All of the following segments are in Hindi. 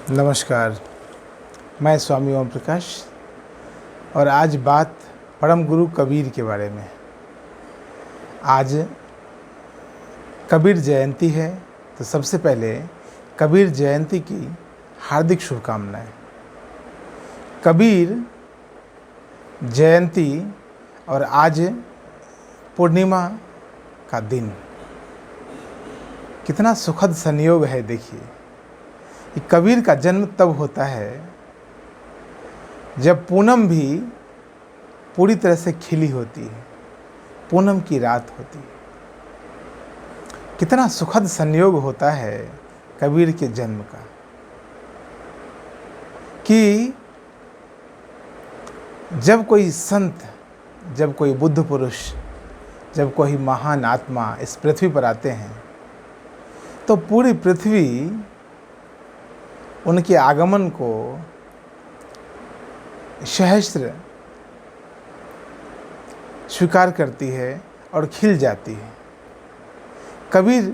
नमस्कार। मैं स्वामी ओम प्रकाश और आज बात परम गुरु कबीर के बारे में। आज कबीर जयंती है, तो सबसे पहले कबीर जयंती की हार्दिक शुभकामनाएं। कबीर जयंती और आज पूर्णिमा का दिन, कितना सुखद संयोग है। देखिए, कबीर का जन्म तब होता है जब पूनम भी पूरी तरह से खिली होती है, पूनम की रात होती है। कितना सुखद संयोग होता है कबीर के जन्म का, कि जब कोई संत, जब कोई बुद्ध पुरुष, जब कोई महान आत्मा इस पृथ्वी पर आते हैं, तो पूरी पृथ्वी उनके आगमन को सहस्त्र स्वीकार करती है और खिल जाती है। कबीर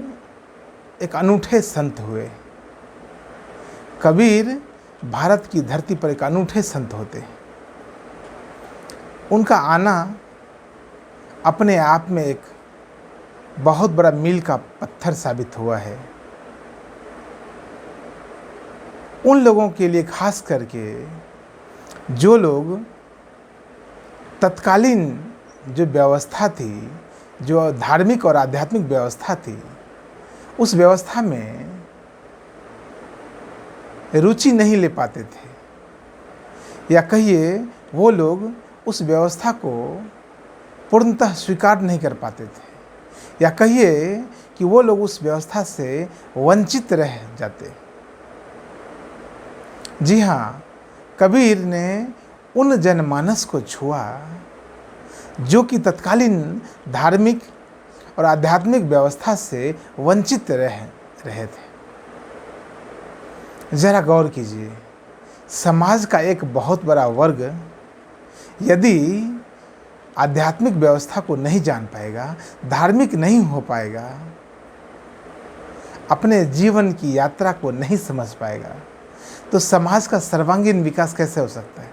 एक अनूठे संत हुए। कबीर भारत की धरती पर एक अनूठे संत होते हैं। उनका आना अपने आप में एक बहुत बड़ा मील का पत्थर साबित हुआ है। उन लोगों के लिए, खास करके जो लोग तत्कालीन जो व्यवस्था थी, जो धार्मिक और आध्यात्मिक व्यवस्था थी, उस व्यवस्था में रुचि नहीं ले पाते थे, या कहिए वो लोग उस व्यवस्था को पूर्णतः स्वीकार नहीं कर पाते थे, या कहिए कि वो लोग उस व्यवस्था से वंचित रह जाते। जी हाँ, कबीर ने उन जनमानस को छुआ जो कि तत्कालीन धार्मिक और आध्यात्मिक व्यवस्था से वंचित रहे थे। जरा गौर कीजिए, समाज का एक बहुत बड़ा वर्ग यदि आध्यात्मिक व्यवस्था को नहीं जान पाएगा, धार्मिक नहीं हो पाएगा, अपने जीवन की यात्रा को नहीं समझ पाएगा, तो समाज का सर्वांगीण विकास कैसे हो सकता है।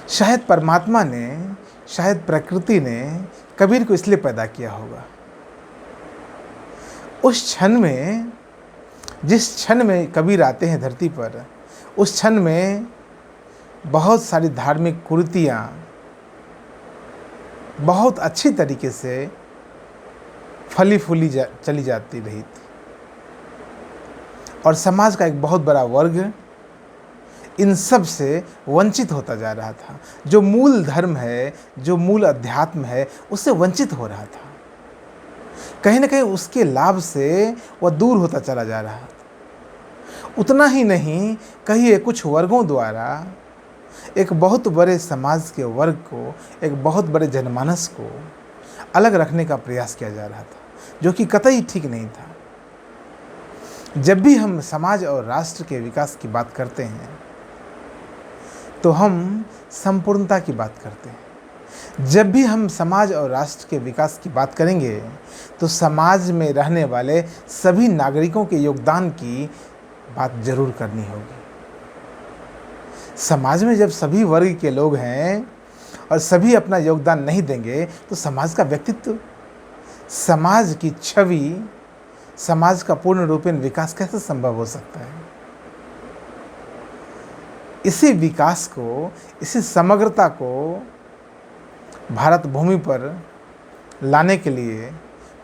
शायद परमात्मा ने, शायद प्रकृति ने कबीर को इसलिए पैदा किया होगा। उस क्षण में, जिस क्षण में कबीर आते हैं धरती पर, उस क्षण में बहुत सारी धार्मिक कुरीतियाँ बहुत अच्छी तरीके से फली फूली चली जाती रही थी, और समाज का एक बहुत बड़ा वर्ग इन सब से वंचित होता जा रहा था। जो मूल धर्म है, जो मूल अध्यात्म है, उससे वंचित हो रहा था। कहीं ना कहीं उसके लाभ से वह दूर होता चला जा रहा था। उतना ही नहीं, कहिए कुछ वर्गों द्वारा एक बहुत बड़े समाज के वर्ग को, एक बहुत बड़े जनमानस को अलग रखने का प्रयास किया जा रहा था, जो कि कतई ठीक नहीं था। जब भी हम समाज और राष्ट्र के विकास की बात करते हैं, तो हम संपूर्णता की बात करते हैं। जब भी हम समाज और राष्ट्र के विकास की बात करेंगे, तो समाज में रहने वाले सभी नागरिकों के योगदान की बात जरूर करनी होगी। समाज में जब सभी वर्ग के लोग हैं और सभी अपना योगदान नहीं देंगे, तो समाज का व्यक्तित्व, समाज की छवि, समाज का पूर्ण रूपेण विकास कैसे संभव हो सकता है। इसी विकास को, इसी समग्रता को भारत भूमि पर लाने के लिए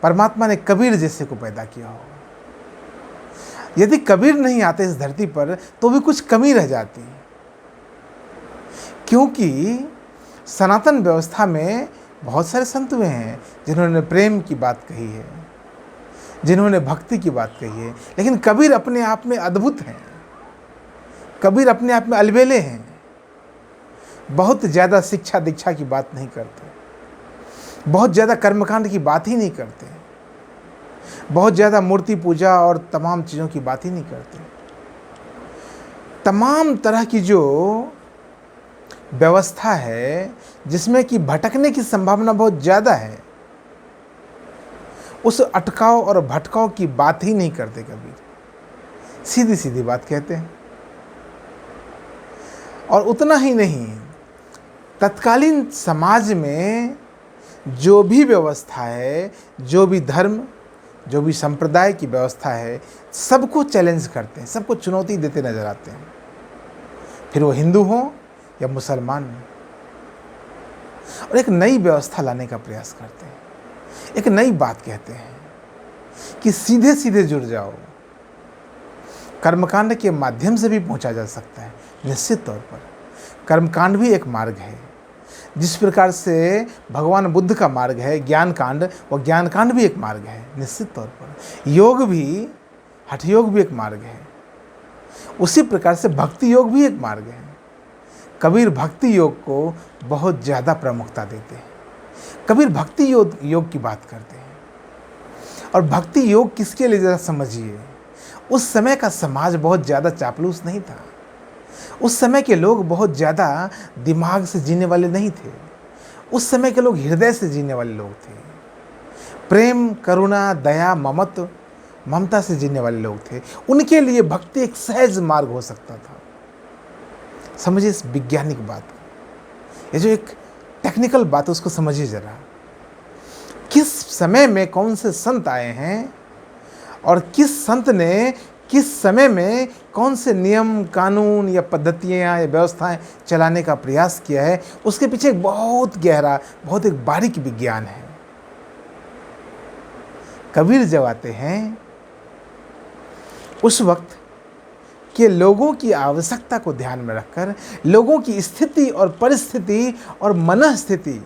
परमात्मा ने कबीर जैसे को पैदा किया होगा। यदि कबीर नहीं आते इस धरती पर, तो भी कुछ कमी रह जाती, क्योंकि सनातन व्यवस्था में बहुत सारे संत हुए हैं जिन्होंने प्रेम की बात कही है, जिन्होंने भक्ति की बात कही है, लेकिन कबीर अपने आप में अद्भुत हैं। कबीर अपने आप में अलबेले हैं। बहुत ज़्यादा शिक्षा दीक्षा की बात नहीं करते, बहुत ज़्यादा कर्मकांड की बात ही नहीं करते, बहुत ज़्यादा मूर्ति पूजा और तमाम चीज़ों की बात ही नहीं करते। तमाम तरह की जो व्यवस्था है, जिसमें कि भटकने की संभावना बहुत ज़्यादा है, उस अटकाव और भटकाव की बात ही नहीं करते कबीर। सीधी सीधी बात कहते हैं। और उतना ही नहीं, तत्कालीन समाज में जो भी व्यवस्था है, जो भी धर्म, जो भी संप्रदाय की व्यवस्था है, सबको चैलेंज करते हैं, सबको चुनौती देते नजर आते हैं, फिर वो हिंदू हो या मुसलमान हो। और एक नई व्यवस्था लाने का प्रयास करते हैं, एक नई बात कहते हैं कि सीधे सीधे जुड़ जाओ। कर्मकांड के माध्यम से भी पहुंचा जा सकता है, निश्चित तौर पर कर्मकांड भी एक मार्ग है। जिस प्रकार से भगवान बुद्ध का मार्ग है ज्ञान कांड, वह ज्ञान कांड भी एक मार्ग है निश्चित तौर पर। योग भी, हठ योग भी एक मार्ग है। उसी प्रकार से भक्ति योग भी एक मार्ग है। कबीर भक्ति योग को बहुत ज़्यादा प्रमुखता देते हैं। कबीर भक्ति योग की बात करते हैं। और भक्ति योग किसके लिए, ज़रा समझिए। उस समय का समाज बहुत ज़्यादा चापलूस नहीं था। उस समय के लोग बहुत ज़्यादा दिमाग से जीने वाले नहीं थे। उस समय के लोग हृदय से जीने वाले लोग थे। प्रेम, करुणा, दया, ममता से जीने वाले लोग थे। उनके लिए भक्ति एक सहज मार्ग हो सकता था। समझिए इस वैज्ञानिक बात को, ये जो एक टेक्निकल बात है उसको समझिए जरा। किस समय में कौन से संत आए हैं और किस संत ने किस समय में कौन से नियम, कानून या पद्धतियाँ या व्यवस्थाएं चलाने का प्रयास किया है, उसके पीछे एक बहुत गहरा, बहुत एक बारीक विज्ञान है। कबीर जब आते हैं उस वक्त के लोगों की आवश्यकता को ध्यान में रखकर, लोगों की स्थिति और परिस्थिति और मनःस्थिति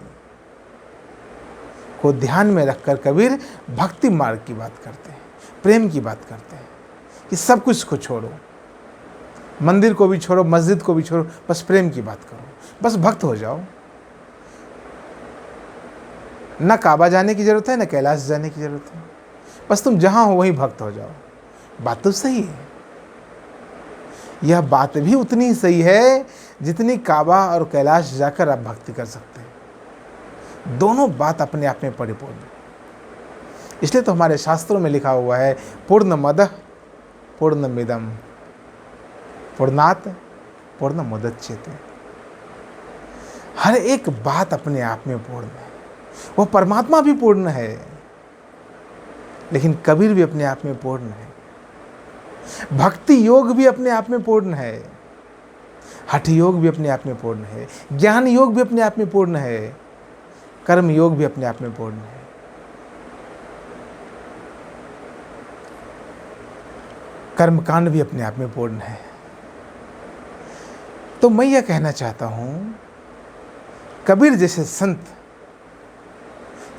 को ध्यान में रखकर कबीर भक्ति मार्ग की बात करते हैं, प्रेम की बात करते हैं कि सब कुछ को छोड़ो, मंदिर को भी छोड़ो, मस्जिद को भी छोड़ो, बस प्रेम की बात करो, बस भक्त हो जाओ। ना काबा जाने की जरूरत है, ना कैलाश जाने की जरूरत है, बस तुम जहां हो वहीं भक्त हो जाओ। बात तो सही है। यह बात भी उतनी ही सही है जितनी काबा और कैलाश जाकर आप भक्ति कर सकते हैं। दोनों बात अपने आप में परिपूर्ण है। इसलिए तो हमारे शास्त्रों में लिखा हुआ है, पूर्णमदः पूर्णमिदं पूर्णात् पूर्णमुदच्यते। हर एक बात अपने आप में पूर्ण है। वो परमात्मा भी पूर्ण है, लेकिन कबीर भी अपने आप में पूर्ण है। भक्ति योग भी अपने आप में पूर्ण है। हठ योग भी अपने आप में पूर्ण है। ज्ञान योग भी अपने आप में पूर्ण है। कर्म योग भी अपने आप में पूर्ण है। कर्मकांड भी अपने आप में पूर्ण है। तो मैं यह कहना चाहता हूं, कबीर जैसे संत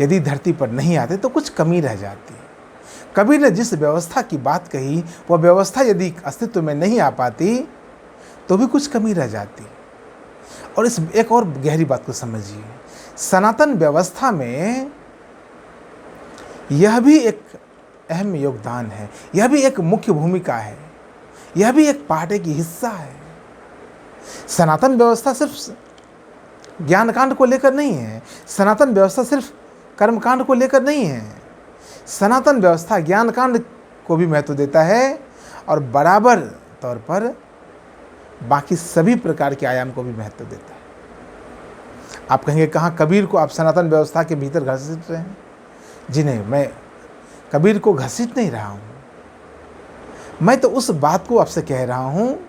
यदि धरती पर नहीं आते तो कुछ कमी रह जाती। कबीर ने जिस व्यवस्था की बात कही, वह व्यवस्था यदि अस्तित्व में नहीं आ पाती तो भी कुछ कमी रह जाती। और इस एक और गहरी बात को समझिए, सनातन व्यवस्था में यह भी एक अहम योगदान है, यह भी एक मुख्य भूमिका है, यह भी एक पार्ट की हिस्सा है। सनातन व्यवस्था सिर्फ ज्ञानकांड को लेकर नहीं है, सनातन व्यवस्था सिर्फ कर्मकांड को लेकर नहीं है। सनातन व्यवस्था ज्ञानकांड को भी महत्व देता है और बराबर तौर पर बाकी सभी प्रकार के आयाम को भी महत्व देता है। आप कहेंगे कहाँ कबीर को आप सनातन व्यवस्था के भीतर घसीट रहे हैं? जी नहीं, मैं कबीर को घसीट नहीं रहा हूँ। मैं तो उस बात को आपसे कह रहा हूँ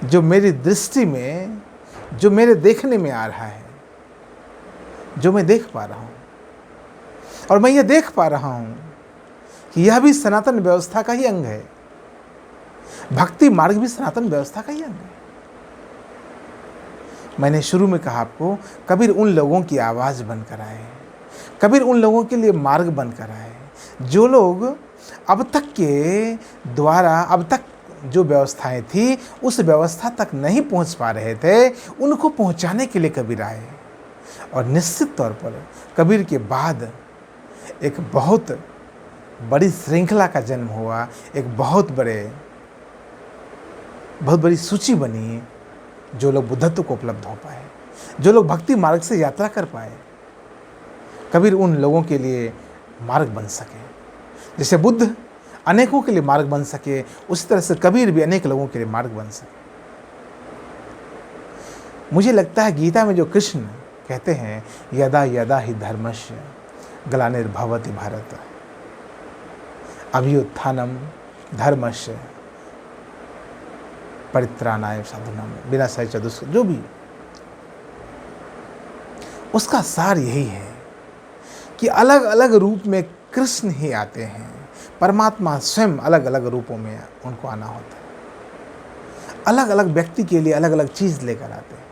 जो मेरी दृष्टि में, जो मेरे देखने में आ रहा है, जो मैं देख पा रहा हूँ। और मैं ये देख पा रहा हूँ कि यह भी सनातन व्यवस्था का ही अंग है। भक्ति मार्ग भी सनातन व्यवस्था का ही अंग है। मैंने शुरू में कहा आपको, कबीर उन लोगों की आवाज़ बनकर आए हैं। कबीर उन लोगों के लिए मार्ग बनकर आए हैं जो लोग अब तक के द्वारा, अब तक जो व्यवस्थाएं थी उस व्यवस्था तक नहीं पहुंच पा रहे थे, उनको पहुंचाने के लिए कबीर आए। और निश्चित तौर पर कबीर के बाद एक बहुत बड़ी श्रृंखला का जन्म हुआ, एक बहुत बड़ी सूची बनी जो लोग बुद्धत्व को उपलब्ध हो पाए, जो लोग भक्ति मार्ग से यात्रा कर पाए। कबीर उन लोगों के लिए मार्ग बन सके। जैसे बुद्ध अनेकों के लिए मार्ग बन सके, उसी तरह से कबीर भी अनेक लोगों के लिए मार्ग बन सके। मुझे लगता है गीता में जो कृष्ण कहते हैं, यदा यदा हि धर्मस्य ग्लानिर्भवति भारत अभ्युत्थानम धर्मस्य परित्राणाय साधूनां विनाशाय च दुष्कृतां, जो भी उसका सार यही है कि अलग अलग रूप में कृष्ण ही आते हैं। परमात्मा स्वयं अलग अलग रूपों में उनको आना होता है। अलग अलग व्यक्ति के लिए अलग अलग चीज़ लेकर आते हैं।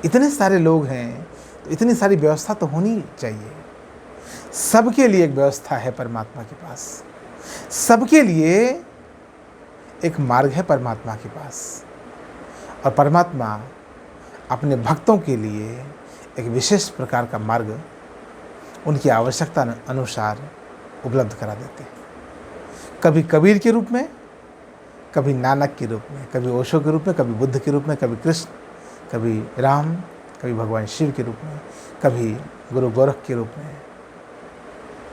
इतने सारे लोग हैं तो इतनी सारी व्यवस्था तो होनी चाहिए। सबके लिए एक व्यवस्था है परमात्मा के पास, सबके लिए एक मार्ग है परमात्मा के पास, और परमात्मा अपने भक्तों के लिए एक विशेष प्रकार का मार्ग उनकी आवश्यकता अनुसार उपलब्ध करा देते हैं। कभी कबीर के रूप में, कभी नानक के रूप में, कभी ओशो के रूप में, कभी बुद्ध के रूप में, कभी कृष्ण, कभी राम, कभी भगवान शिव के रूप में, कभी गुरु गोरख के रूप में,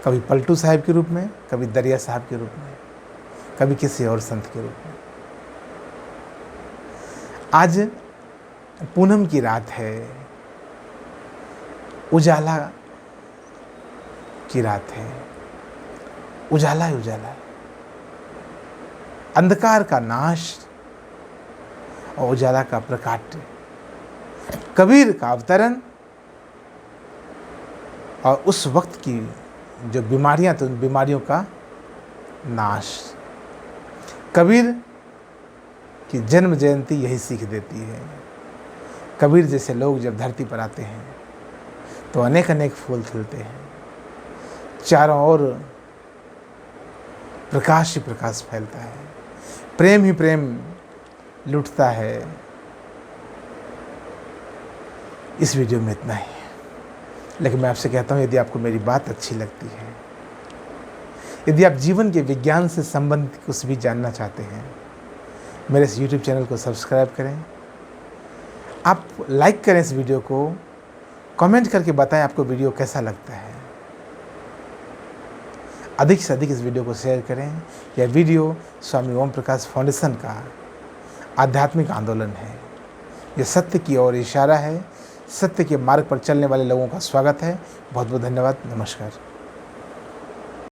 कभी पलटू साहब के रूप में, कभी दरिया साहब के रूप में, कभी किसी और संत के रूप में। आज पूनम की रात है, उजाला की रात है, उजाला ही उजाला, अंधकार का नाश और उजाला का प्रकाट्य, कबीर का अवतरण और उस वक्त की जो बीमारियां थी उन बीमारियों का नाश। कबीर की जन्म जयंती यही सीख देती है। कबीर जैसे लोग जब धरती पर आते हैं तो अनेक अनेक फूल खिलते हैं, चारों ओर प्रकाश ही प्रकाश फैलता है, प्रेम ही प्रेम लुटता है। इस वीडियो में इतना ही, लेकिन मैं आपसे कहता हूँ, यदि आपको मेरी बात अच्छी लगती है, यदि आप जीवन के विज्ञान से संबंधित कुछ भी जानना चाहते हैं, मेरे इस YouTube चैनल को सब्सक्राइब करें, आप लाइक करें इस वीडियो को, कमेंट करके बताएं आपको वीडियो कैसा लगता है। अधिक से अधिक इस वीडियो को शेयर करें। यह वीडियो स्वामी ओम प्रकाश फाउंडेशन का आध्यात्मिक आंदोलन है। यह सत्य की ओर इशारा है, सत्य के मार्ग पर चलने वाले लोगों का स्वागत है। बहुत बहुत धन्यवाद। नमस्कार।